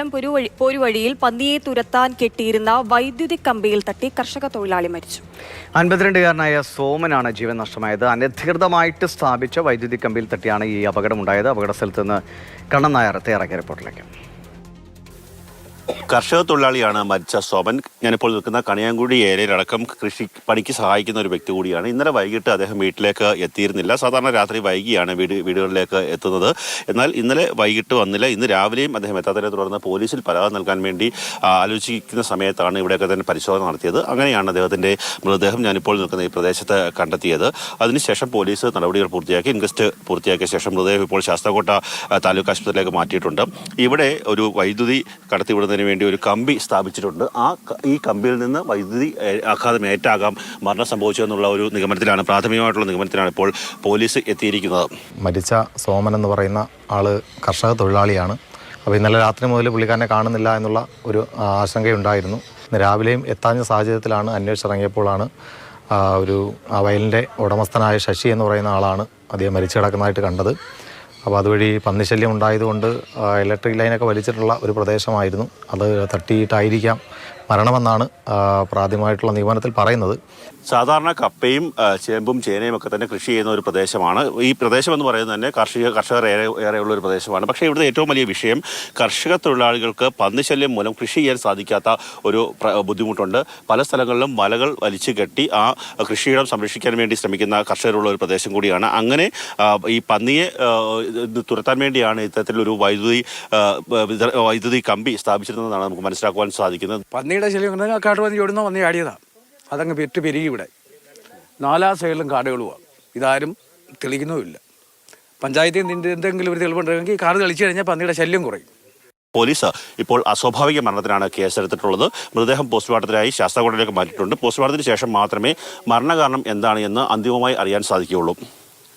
സ്ഥലം പോരുവഴിയിൽ പന്നിയെ തുരത്താൻ കെട്ടിയിരുന്ന വൈദ്യുതി കമ്പിയിൽ തട്ടി കർഷക തൊഴിലാളി മരിച്ചു. 52-കാരനായ സോമനാണ് ജീവൻ നഷ്ടമായത്. അനധികൃതമായിട്ട് സ്ഥാപിച്ച വൈദ്യുതി കമ്പിയിൽ തട്ടിയാണ് ഈ അപകടമുണ്ടായത്. അപകട സ്ഥലത്ത് നിന്ന് കണ്ണൻ നായർ തയ്യാറാക്കിയ റിപ്പോർട്ടിലേക്ക്. കർഷക തൊഴിലാളിയാണ് മരിച്ച സോമൻ. ഞാനിപ്പോൾ നിൽക്കുന്ന കണിയാങ്കുഴി ഏരിയയിലടക്കം കൃഷി പണിക്ക് സഹായിക്കുന്ന ഒരു വ്യക്തി കൂടിയാണ്. ഇന്നലെ വൈകിട്ട് അദ്ദേഹം വീട്ടിലേക്ക് എത്തിയിരുന്നില്ല. സാധാരണ രാത്രി വൈകിയാണ് വീടുകളിലേക്ക് എത്തുന്നത്. എന്നാൽ ഇന്നലെ വൈകിട്ട് വന്നില്ല. ഇന്ന് രാവിലെയും അദ്ദേഹം എത്താത്തതിനെ തുടർന്ന് പോലീസിൽ പരാതി നൽകാൻ വേണ്ടി ആലോചിക്കുന്ന സമയത്താണ് ഇവിടെയൊക്കെ തന്നെ പരിശോധന നടത്തിയത്. അങ്ങനെയാണ് അദ്ദേഹത്തിൻ്റെ മൃതദേഹം ഞാനിപ്പോൾ നിൽക്കുന്ന ഈ പ്രദേശത്ത് കണ്ടെത്തിയത്. അതിനുശേഷം പോലീസ് നടപടികൾ പൂർത്തിയാക്കി ഇൻക്വസ്റ്റ് പൂർത്തിയാക്കിയ ശേഷം മൃതദേഹം ഇപ്പോൾ ശാസ്താംകോട്ട താലൂക്ക് ആശുപത്രിയിലേക്ക് മാറ്റിയിട്ടുണ്ട്. ഇവിടെ ഒരു വൈദ്യുതി കടത്തിവിടുന്നതിന് വേണ്ടി ഒരു കമ്പി സ്ഥാപിച്ചിട്ടുണ്ട്. ഈ കമ്പിയിൽ നിന്ന് വൈദ്യുതി ആഘാതം ഏറ്റാകാം മരണം സംഭവിച്ചതെന്നുള്ള ഒരു നിഗമനത്തിലാണ്, പ്രാഥമികമായിട്ടുള്ള നിഗമനത്തിലാണ് ഇപ്പോൾ പോലീസ് എത്തിയിരിക്കുന്നത്. മരിച്ച സോമൻ എന്ന് പറയുന്ന ആള് കർഷക തൊഴിലാളിയാണ്. അപ്പോൾ ഇന്നലെ രാത്രി മുതൽ പുള്ളിക്കാരനെ കാണുന്നില്ല എന്നുള്ള ഒരു ആശങ്കയുണ്ടായിരുന്നു. ഇന്ന് രാവിലെയും എത്താഞ്ഞ സാഹചര്യത്തിലാണ് അന്വേഷിച്ചിറങ്ങിയപ്പോഴാണ് ആ വയലിൻ്റെ ഉടമസ്ഥനായ ശശി എന്ന് പറയുന്ന ആളാണ് അദ്ദേഹം മരിച്ചു കിടക്കുന്നതായിട്ട് കണ്ടത്. അപ്പോൾ അതുവഴി പന്നിശല്യം ഉണ്ടായതുകൊണ്ട് ഇലക്ട്രിക് ലൈനൊക്കെ വലിച്ചിട്ടുള്ള ഒരു പ്രദേശമായിരുന്നു. അത് തട്ടിയിട്ടായിരിക്കാം മരണമെന്നാണ് പ്രാഥമികമായിട്ടുള്ള നിഗമനത്തിൽ പറയുന്നത്. സാധാരണ കപ്പയും ചേമ്പും ചേനയും ഒക്കെ തന്നെ കൃഷി ചെയ്യുന്ന ഒരു പ്രദേശമാണ്. ഈ പ്രദേശം എന്ന് പറയുന്നത് തന്നെ കർഷകർ ഏറെയുള്ള ഒരു പ്രദേശമാണ്. പക്ഷേ ഇവിടുത്തെ ഏറ്റവും വലിയ വിഷയം കർഷക തൊഴിലാളികൾക്ക് പന്നിശല്യം മൂലം കൃഷി ചെയ്യാൻ സാധിക്കാത്ത ഒരു ബുദ്ധിമുട്ടുണ്ട്. പല സ്ഥലങ്ങളിലും മലകൾ വലിച്ചു കെട്ടി ആ കൃഷിയിടം സംരക്ഷിക്കാൻ വേണ്ടി ശ്രമിക്കുന്ന കർഷകരുള്ള ഒരു പ്രദേശം കൂടിയാണ്. അങ്ങനെ ഈ പന്നിയെ തുരത്താൻ വേണ്ടിയാണ് ഇത്തരത്തിലൊരു വൈദ്യുതി കമ്പി സ്ഥാപിച്ചിരുന്നതെന്നാണ് നമുക്ക് മനസ്സിലാക്കുവാൻ സാധിക്കുന്നത്. പന്നിയുടെ ശല്യം കാട്ടുപന്നി ഓടുന്ന പന്നി ആടിയതാണ്. അതങ്ങ് പെരുകി ഇവിടെ 4 സൈഡിലും കാടുകളുമാണ്. ഇതാരും തെളിക്കുന്നുമില്ല. പഞ്ചായത്തിൽ നിന്ന് എന്തെങ്കിലും ഒരു തെളിവുണ്ടെങ്കിൽ കാട് തെളിച്ചു കഴിഞ്ഞാൽ പന്നിയുടെ ശല്യം കുറയും. പോലീസ് ഇപ്പോൾ അസ്വാഭാവിക മരണത്തിനാണ് കേസെടുത്തിട്ടുള്ളത്. മൃതദേഹം പോസ്റ്റ്മോർട്ടത്തിനായി ശാസ്താംകോട്ടയിലേക്ക് മാറ്റിയിട്ടുണ്ട്. പോസ്റ്റ്മോർട്ടത്തിന് ശേഷം മാത്രമേ മരണകാരണം എന്താണ് എന്ന് അന്തിമമായി അറിയാൻ സാധിക്കുകയുള്ളൂ.